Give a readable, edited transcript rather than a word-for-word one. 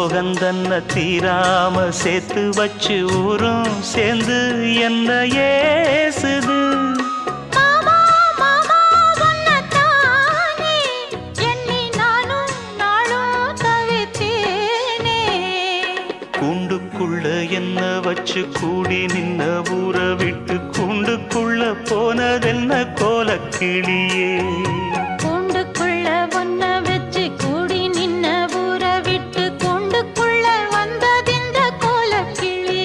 சோகந்தன்ன தீராம சேர்த்து வச்சு ஊரும் சேர்ந்து என்ன ஏசுது. கூண்டுக்குள்ள என்ன வச்சு கூடி நின்ன ஊற விட்டு கூண்டுக்குள்ள போனதென்ன கோலக்கிளியே.